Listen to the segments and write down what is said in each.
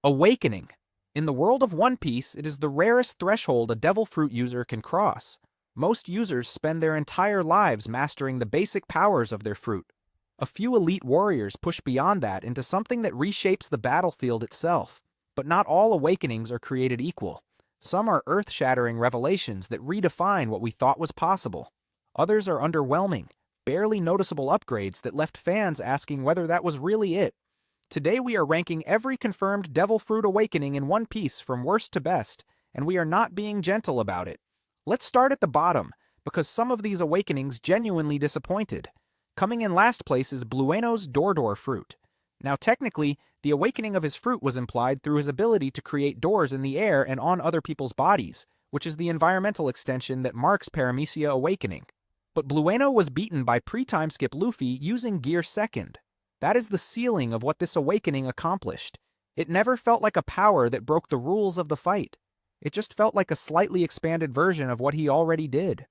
Awakening. In the world of One Piece, it is the rarest threshold a Devil Fruit user can cross. Most users spend their entire lives mastering the basic powers of their fruit. A few elite warriors push beyond that into something that reshapes the battlefield itself. But not all awakenings are created equal. Some are earth-shattering revelations that redefine what we thought was possible. Others are underwhelming, barely noticeable upgrades that left fans asking whether that was really it. Today we are ranking every confirmed Devil Fruit awakening in One Piece from worst to best, and we are not being gentle about it. Let's start at the bottom, because some of these awakenings genuinely disappointed. Coming in last place is Blueno's Door fruit. Now technically, the awakening of his fruit was implied through his ability to create doors in the air and on other people's bodies, which is the environmental extension that marks Paramecia awakening. But Blueno was beaten by pre-time skip Luffy using Gear Second. That is the ceiling of what this awakening accomplished. It never felt like a power that broke the rules of the fight. It just felt like a slightly expanded version of what he already did.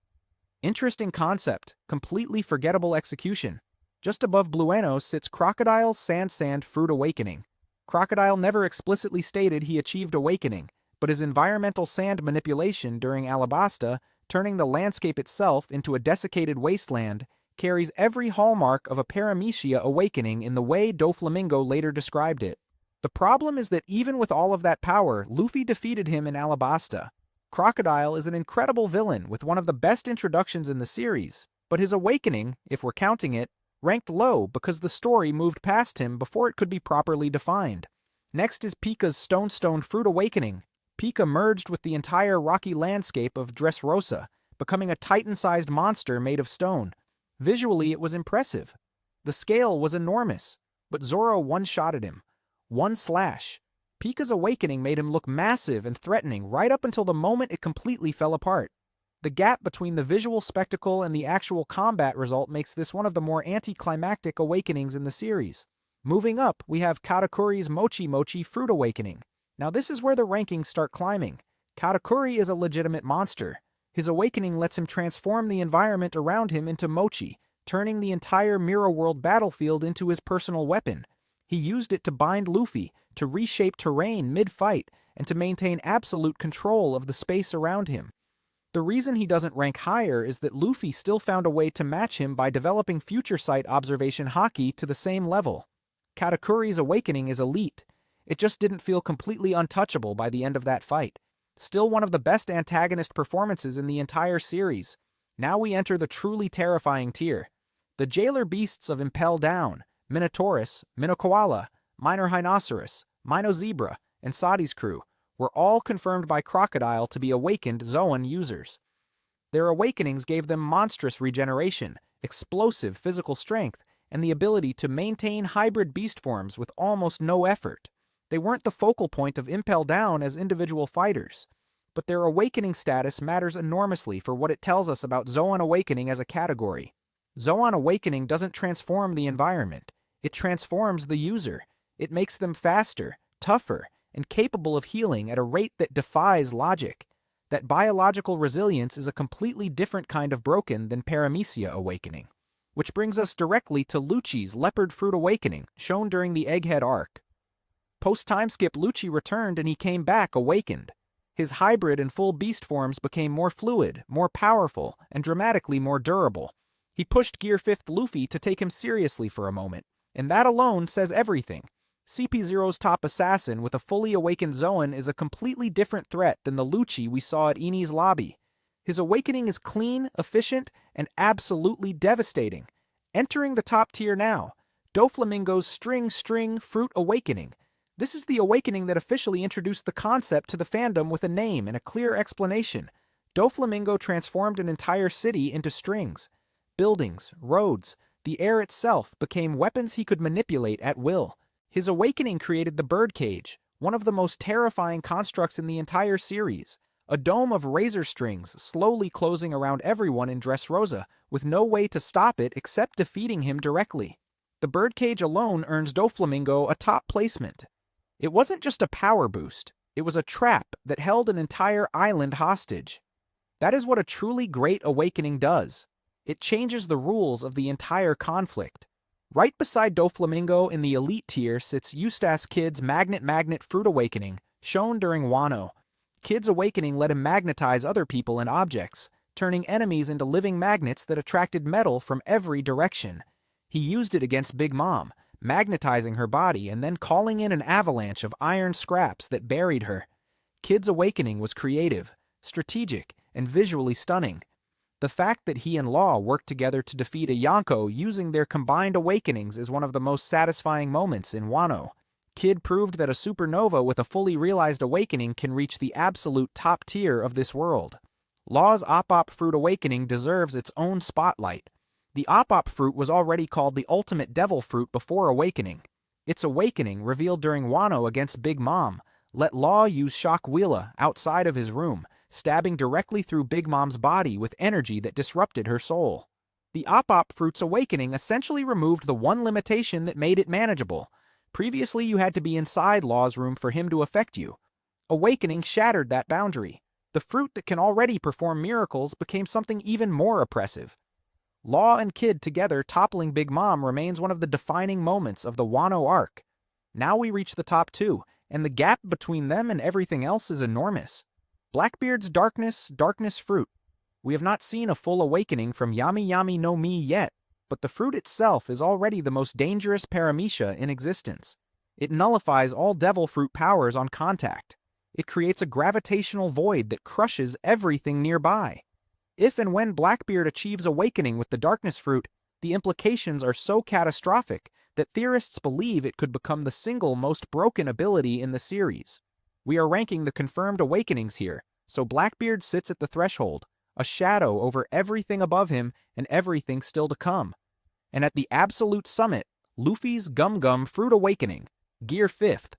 Interesting concept, completely forgettable execution. Just above Blueno sits Crocodile's Sand Fruit Awakening. Crocodile never explicitly stated he achieved awakening, but his environmental sand manipulation during Alabasta, turning the landscape itself into a desiccated wasteland, carries every hallmark of a Paramecia awakening in the way Doflamingo later described it. The problem is that even with all of that power, Luffy defeated him in Alabasta. Crocodile is an incredible villain with one of the best introductions in the series, but his awakening, if we're counting it, ranked low because the story moved past him before it could be properly defined. Next is Pika's Stone Fruit Awakening. Pika merged with the entire rocky landscape of Dressrosa, becoming a titan-sized monster made of stone. Visually, it was impressive. The scale was enormous, but Zoro one-shotted him. One slash. Pika's awakening made him look massive and threatening right up until the moment it completely fell apart. The gap between the visual spectacle and the actual combat result makes this one of the more anticlimactic awakenings in the series. Moving up, we have Katakuri's Mochi Fruit Awakening. Now this is where the rankings start climbing. Katakuri is a legitimate monster. His awakening lets him transform the environment around him into mochi, turning the entire Mirror World battlefield into his personal weapon. He used it to bind Luffy, to reshape terrain mid-fight, and to maintain absolute control of the space around him. The reason he doesn't rank higher is that Luffy still found a way to match him by developing future sight observation haki to the same level. Katakuri's awakening is elite. It just didn't feel completely untouchable by the end of that fight. Still one of the best antagonist performances in the entire series. Now we enter the truly terrifying tier. The jailer beasts of Impel Down, Minotaurus, Minokoala, Minor Rhinoceros, Mino Zebra, and Sadi's crew were all confirmed by Crocodile to be awakened Zoan users. Their awakenings gave them monstrous regeneration, explosive physical strength, and the ability to maintain hybrid beast forms with almost no effort. They weren't the focal point of Impel Down as individual fighters, but their awakening status matters enormously for what it tells us about Zoan Awakening as a category. Zoan Awakening doesn't transform the environment, it transforms the user. It makes them faster, tougher, and capable of healing at a rate that defies logic. That biological resilience is a completely different kind of broken than Paramecia Awakening. Which brings us directly to Lucci's Leopard Fruit Awakening, shown during the Egghead arc. Post-timeskip, Lucci returned and he came back awakened. His hybrid and full beast forms became more fluid, more powerful, and dramatically more durable. He pushed Gear 5th Luffy to take him seriously for a moment, and that alone says everything. CP0's top assassin with a fully awakened Zoan is a completely different threat than the Lucci we saw at Eni's lobby. His awakening is clean, efficient, and absolutely devastating. Entering the top tier now, Doflamingo's String Fruit Awakening. This is the awakening that officially introduced the concept to the fandom with a name and a clear explanation. Doflamingo transformed an entire city into strings. Buildings, roads, the air itself became weapons he could manipulate at will. His awakening created the birdcage, one of the most terrifying constructs in the entire series. A dome of razor strings slowly closing around everyone in Dressrosa, with no way to stop it except defeating him directly. The birdcage alone earns Doflamingo a top placement. It wasn't just a power boost, it was a trap that held an entire island hostage. That is what a truly great awakening does. It changes the rules of the entire conflict. Right beside Doflamingo in the elite tier sits Eustace Kid's Magnet Fruit Awakening, shown during Wano. Kid's awakening let him magnetize other people and objects, turning enemies into living magnets that attracted metal from every direction. He used it against Big Mom, magnetizing her body and then calling in an avalanche of iron scraps that buried her. Kid's awakening was creative, strategic, and visually stunning. The fact that he and Law worked together to defeat a Yonko using their combined awakenings is one of the most satisfying moments in Wano. Kid proved that a supernova with a fully realized awakening can reach the absolute top tier of this world. Law's Op Fruit Awakening deserves its own spotlight. The Op Fruit was already called the ultimate devil fruit before awakening. Its awakening, revealed during Wano against Big Mom, let Law use Shock Wheela outside of his room, stabbing directly through Big Mom's body with energy that disrupted her soul. The Op Fruit's awakening essentially removed the one limitation that made it manageable. Previously, you had to be inside Law's room for him to affect you. Awakening shattered that boundary. The fruit that can already perform miracles became something even more oppressive. Law and Kid together toppling Big Mom remains one of the defining moments of the Wano arc. Now we reach the top two, and the gap between them and everything else is enormous. Blackbeard's Darkness Fruit. We have not seen a full awakening from Yami Yami no Mi yet, but the fruit itself is already the most dangerous paramecia in existence. It nullifies all devil fruit powers on contact. It creates a gravitational void that crushes everything nearby. If and when Blackbeard achieves awakening with the Darkness Fruit, the implications are so catastrophic that theorists believe it could become the single most broken ability in the series. We are ranking the confirmed awakenings here, so Blackbeard sits at the threshold, a shadow over everything above him and everything still to come. And at the absolute summit, Luffy's Gum Gum Fruit Awakening, Gear 5th.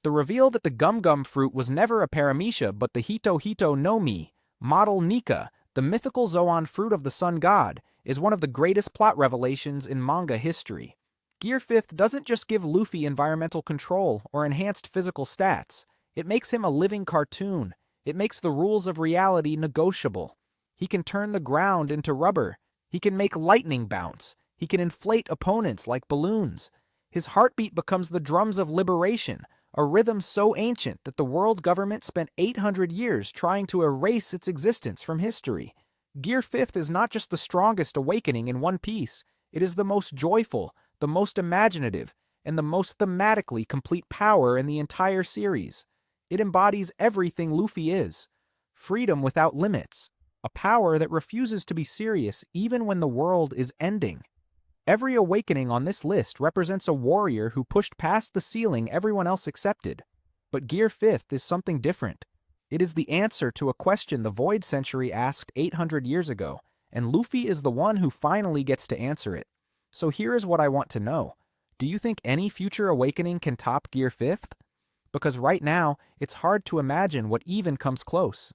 The reveal that the Gum Gum Fruit was never a paramecia but the Hito Hito no Mi, model Nika, the mythical Zoan fruit of the Sun God, is one of the greatest plot revelations in manga history. Gear 5th doesn't just give Luffy environmental control or enhanced physical stats. It makes him a living cartoon. It makes the rules of reality negotiable. He can turn the ground into rubber. He can make lightning bounce. He can inflate opponents like balloons. His heartbeat becomes the drums of liberation, a rhythm so ancient that the world government spent 800 years trying to erase its existence from history. Gear 5th is not just the strongest awakening in One Piece. It is the most joyful, the most imaginative, and the most thematically complete power in the entire series. It embodies everything Luffy is. Freedom without limits. A power that refuses to be serious even when the world is ending. Every awakening on this list represents a warrior who pushed past the ceiling everyone else accepted. But Gear 5th is something different. It is the answer to a question the Void Century asked 800 years ago, and Luffy is the one who finally gets to answer it. So here is what I want to know. Do you think any future awakening can top Gear 5th? Because right now, it's hard to imagine what even comes close.